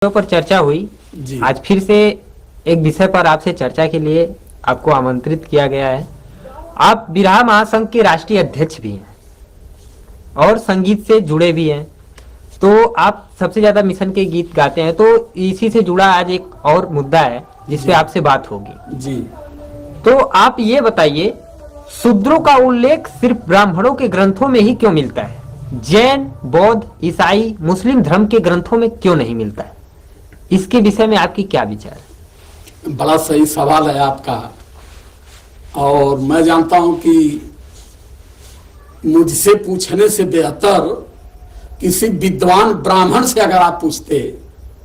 पर चर्चा हुई जी। आज फिर से एक विषय पर आपसे चर्चा के लिए आपको आमंत्रित किया गया है। आप बिरहा महासंघ के राष्ट्रीय अध्यक्ष भी हैं और संगीत से जुड़े भी हैं, तो आप सबसे ज्यादा मिशन के गीत गाते हैं, तो इसी से जुड़ा आज एक और मुद्दा है जिसपे आपसे बात होगी जी। तो आप ये बताइए, शूद्रों का उल्लेख सिर्फ ब्राह्मणों के ग्रंथों में ही क्यों मिलता है, जैन, बौद्ध, ईसाई, मुस्लिम धर्म के ग्रंथों में क्यों नहीं मिलता है? इसके विषय में आपकी क्या विचार है? बड़ा सही सवाल है आपका, और मैं जानता हूं कि मुझसे पूछने से बेहतर किसी विद्वान ब्राह्मण से अगर आप पूछते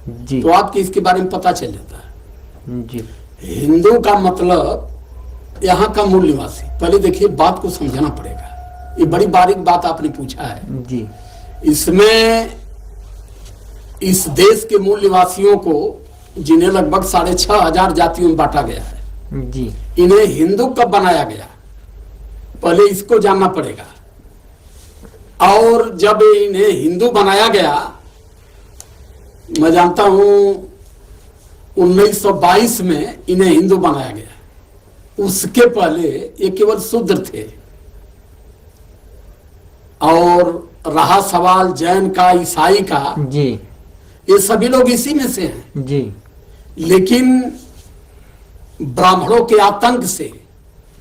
जी तो आपको इसके बारे में पता चल जाता है। जी हिंदू का मतलब यहाँ का मूल निवासी। पहले देखिए, बात को समझना पड़ेगा, ये बड़ी बारीक बात आपने पूछा है। जी इसमें इस देश के मूल निवासियों को, जिन्हें लगभग 6,500 जातियों में बांटा गया है, जी इन्हें हिंदू कब बनाया गया, पहले इसको जानना पड़ेगा। और जब इन्हें हिंदू बनाया गया, मैं जानता हूं 1922 में इन्हें हिंदू बनाया गया। उसके पहले ये केवल शूद्र थे। और रहा सवाल जैन का, ईसाई का, जी ये सभी लोग इसी में से हैं। जी लेकिन ब्राह्मणों के आतंक से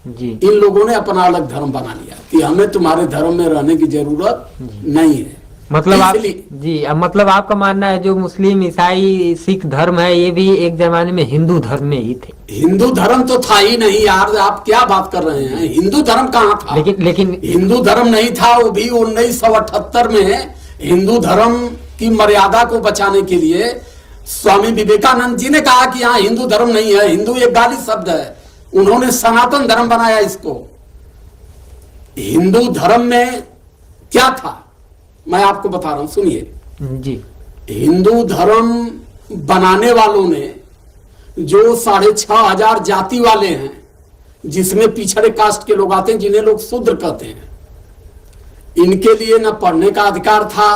जी इन लोगों ने अपना अलग धर्म बना लिया कि हमें तुम्हारे धर्म में रहने की जरूरत नहीं है। मतलब आप जी, अब मतलब आपका मानना है जो मुस्लिम, ईसाई, सिख धर्म है, ये भी एक जमाने में हिंदू धर्म में ही थे। हिंदू धर्म तो था ही नहीं यार, आप क्या बात कर रहे हैं? हिंदू धर्म कहाँ था? लेकिन हिंदू धर्म नहीं था। वो भी 1978 में हिंदू धर्म की मर्यादा को बचाने के लिए स्वामी विवेकानंद जी ने कहा कि यहाँ हिंदू धर्म नहीं है, हिंदू एक गाली शब्द है। उन्होंने सनातन धर्म बनाया इसको। हिंदू धर्म में क्या था मैं आपको बता रहा हूं, सुनिए जी। हिंदू धर्म बनाने वालों ने, जो 6,500 जाति वाले हैं, जिसमें पिछड़े कास्ट के लोग आते हैं, जिन्हें लोग शूद्र कहते हैं, इनके लिए न पढ़ने का अधिकार था,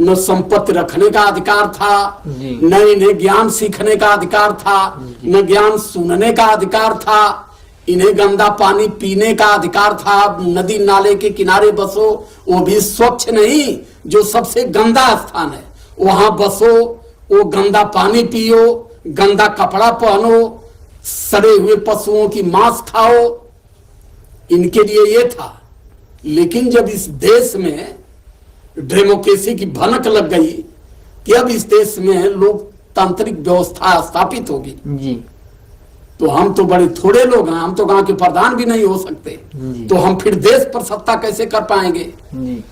न संपत्ति रखने का अधिकार था, न इन्हें ज्ञान सीखने का अधिकार था, न ज्ञान सुनने का अधिकार था। इन्हें गंदा पानी पीने का अधिकार था। नदी नाले के किनारे बसो, वो भी स्वच्छ नहीं, जो सबसे गंदा स्थान है वहां बसो, वो गंदा पानी पियो, गंदा कपड़ा पहनो, सड़े हुए पशुओं की मांस खाओ। इनके लिए ये था। लेकिन जब इस देश में डेमोक्रेसी की भनक लग गई कि अब इस देश में लोकतांत्रिक व्यवस्था स्थापित होगी, जी तो हम तो बड़े थोड़े लोग हैं, हम तो गांव के प्रधान भी नहीं हो सकते, तो हम फिर देश पर सत्ता कैसे कर पाएंगे?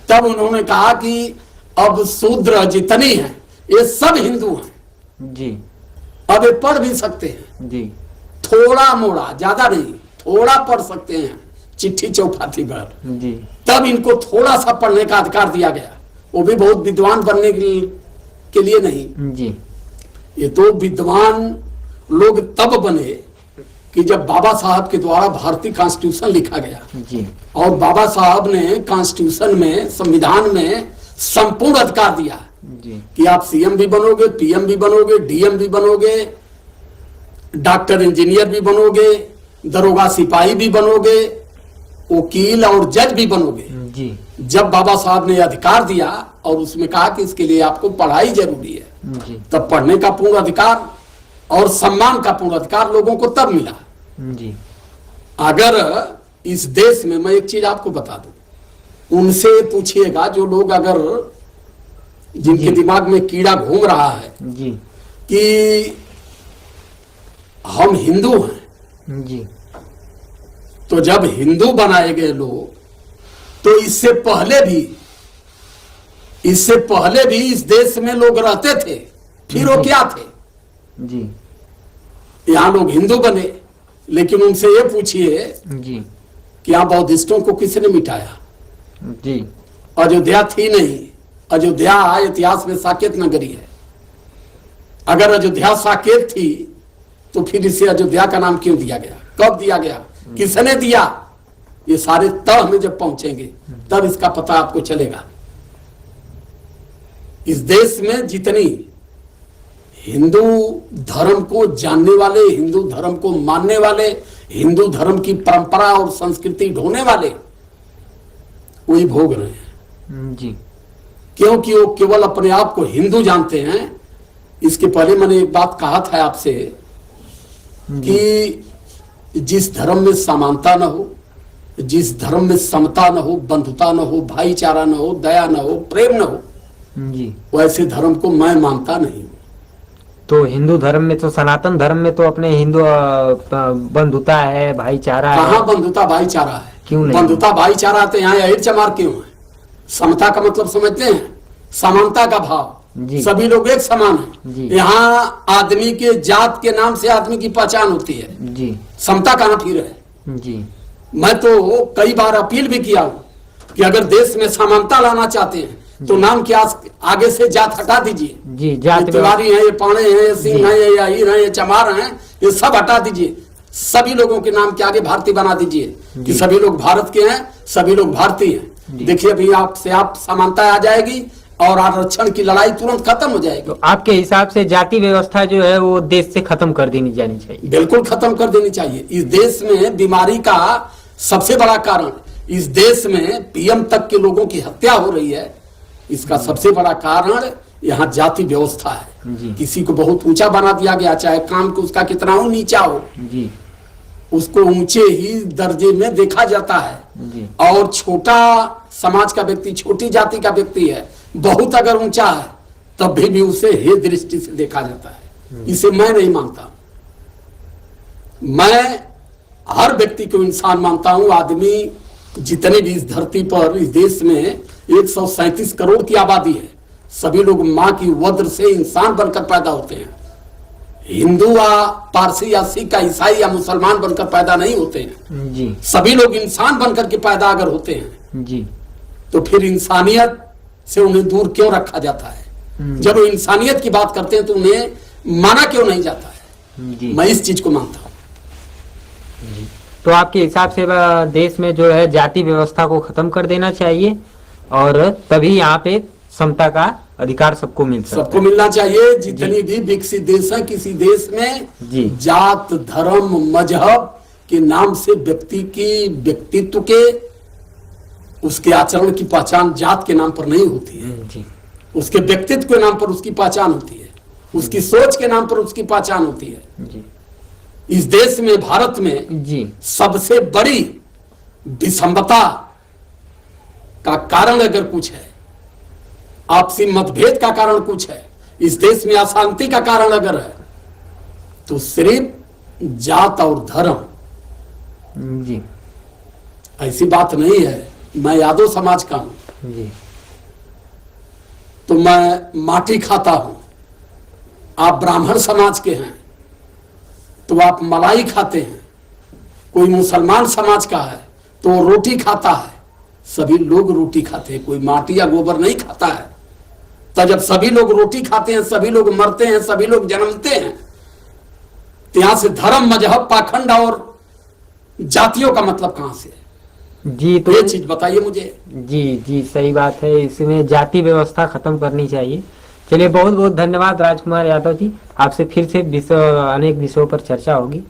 तब उन्होंने कहा कि अब शूद्र जितनी हैं ये सब हिंदू हैं जी, अब ये पढ़ भी सकते हैं जी, थोड़ा मोड़ा, ज्यादा नहीं, थोड़ा पढ़ सकते हैं, चिट्ठी चौपाती भर। जी। तब इनको थोड़ा सा पढ़ने का अधिकार दिया गया, वो भी बहुत विद्वान बनने के लिए नहीं जी। ये तो विद्वान लोग तब बने कि जब बाबा साहब के द्वारा भारतीय कॉन्स्टिट्यूशन लिखा गया जी। और बाबा साहब ने कॉन्स्टिट्यूशन में, संविधान में संपूर्ण अधिकार दिया जी। कि आप सीएम भी बनोगे, पीएम भी बनोगे, डीएम भी बनोगे, डॉक्टर इंजीनियर भी बनोगे, दरोगा सिपाही भी बनोगे, वकील और जज भी बनोगे जी। जब बाबा साहब ने अधिकार दिया और उसमें कहा कि इसके लिए आपको पढ़ाई जरूरी है, जी। तब पढ़ने का पूर्ण अधिकार और सम्मान का पूर्ण अधिकार लोगों को तब मिला। जी। अगर इस देश में, मैं एक चीज आपको बता दूं, उनसे पूछिएगा जो लोग, अगर जिनके दिमाग में कीड़ा घूम रहा है जी। कि हम हिंदू हैं, जी। तो जब हिंदू बनाए गए लोग, तो इससे पहले भी इस देश में लोग रहते थे, फिर वो क्या थे? जी। यहां लोग हिंदू बने। लेकिन उनसे ये पूछिए जी। कि यहां बौद्धिस्टों को किसने मिटाया? जी। अयोध्या थी नहीं। अयोध्या इतिहास में साकेत नगरी है। अगर अयोध्या साकेत थी तो फिर इसे अयोध्या का नाम क्यों दिया गया? कब दिया गया? किसने दिया? ये सारे तह में जब पहुंचेंगे तब इसका पता आपको चलेगा। इस देश में जितनी हिंदू धर्म को जानने वाले, हिंदू धर्म को मानने वाले, हिंदू धर्म की परंपरा और संस्कृति ढोने वाले वही भोग रहे हैं। जी क्योंकि वो केवल अपने आप को हिंदू जानते हैं। इसके पहले मैंने एक बात कहा था आपसे कि जिस धर्म में समानता न हो, जिस धर्म में समता न हो, बंधुता न हो, भाईचारा न हो, दया न हो, प्रेम न हो, जी वैसे धर्म को मैं मानता नहीं हूं। तो हिंदू धर्म में तो, सनातन धर्म में तो अपने हिंदू बंधुता है, भाईचारा है। कहाँ बंधुता भाईचारा है? क्यों नहीं? बंधुता भाईचारा तो यहाँ अहिर चमार क्यों है? समता का मतलब समझते हैं? समानता का भाव, जी। सभी लोग एक समान जी। है। यहाँ आदमी के जात के नाम से आदमी की पहचान होती है। जी समता कहाँ फिर है? जी मैं तो कई बार अपील भी किया हूं कि अगर देश में समानता लाना चाहते हैं तो नाम के आगे से जात हटा दीजिए। जी, ये जात तिवारी हैं, ये पाणे हैं, ये सिंह हैं, ये अहीर हैं, ये चमार हैं, ये सब हटा दीजिए। सभी लोगों के नाम के आगे भारतीय बना दीजिए कि सभी लोग भारत के हैं, सभी लोग भारतीय हैं। देखिए अभी आपसे आप समानता आ जाएगी और आरक्षण की लड़ाई तुरंत खत्म हो जाएगी। तो आपके हिसाब से जाति व्यवस्था जो है वो देश से खत्म कर देनी जानी चाहिए? बिल्कुल खत्म कर देनी चाहिए। इस देश में बीमारी का सबसे बड़ा कारण, इस देश में पीएम तक के लोगों की हत्या हो रही है, इसका सबसे बड़ा कारण यहाँ जाति व्यवस्था है। किसी को बहुत ऊंचा बना दिया गया, चाहे काम को उसका कितना हो नीचा हो, जी उसको ऊंचे ही दर्जे में देखा जाता है। जी और छोटा समाज का व्यक्ति, छोटी जाति का व्यक्ति है, बहुत अगर ऊंचा है तब भी उसे हे दृष्टि से देखा जाता है। इसे मैं नहीं मानता। मैं हर व्यक्ति को इंसान मानता हूं। आदमी जितने भी इस धरती पर, इस देश में 137 करोड़ की आबादी है, सभी लोग मां की वज्र से इंसान बनकर पैदा होते हैं। हिंदू या पारसी या सिख या ईसाई या मुसलमान बनकर पैदा नहीं होते हैं। जी सभी लोग इंसान बनकर के पैदा अगर होते हैं जी तो फिर इंसानियत से उन्हें दूर क्यों रखा जाता है? जब वो इंसानियत की बात करते हैं तो उन्हें माना क्यों नहीं जाता है? जी। मैं इस चीज को मानता हूं। तो आपके हिसाब से देश में जो है जाति व्यवस्था को खत्म कर देना चाहिए और तभी यहाँ पे समता का अधिकार सबको मिल सकता सबको मिलना चाहिए। जितनी भी विकसित देश है, किसी देश में जी। जात, धर्म, मजहब के नाम से व्यक्ति की व्यक्तित्व के, उसके आचरण की पहचान जात के नाम पर नहीं होती है। जी उसके व्यक्तित्व के नाम पर उसकी पहचान होती है, उसकी सोच के नाम पर उसकी पहचान होती है। जी इस देश में, भारत में जी सबसे बड़ी विषमता का कारण अगर कुछ है, आपसी मतभेद का कारण कुछ है, इस देश में अशांति का कारण अगर है, तो सिर्फ जात और धर्म। जी ऐसी बात नहीं है। मैं यादव समाज का हूं जी तो मैं माटी खाता हूं। आप ब्राह्मण समाज के हैं तो आप मलाई खाते हैं। कोई मुसलमान समाज का है तो वो रोटी खाता है। सभी लोग रोटी खाते हैं, कोई माटी या गोबर नहीं खाता है। तो जब सभी लोग रोटी खाते हैं, सभी लोग मरते हैं, सभी लोग जन्मते हैं, तो यहां से धर्म, मजहब, पाखंड और जातियों का मतलब कहां से है? जी तो ये चीज बताइए मुझे। जी जी सही बात है। इसमें जाति व्यवस्था खत्म करनी चाहिए। चलिए बहुत बहुत धन्यवाद राजकुमार यादव जी। आपसे फिर से अनेक विषयों पर चर्चा होगी।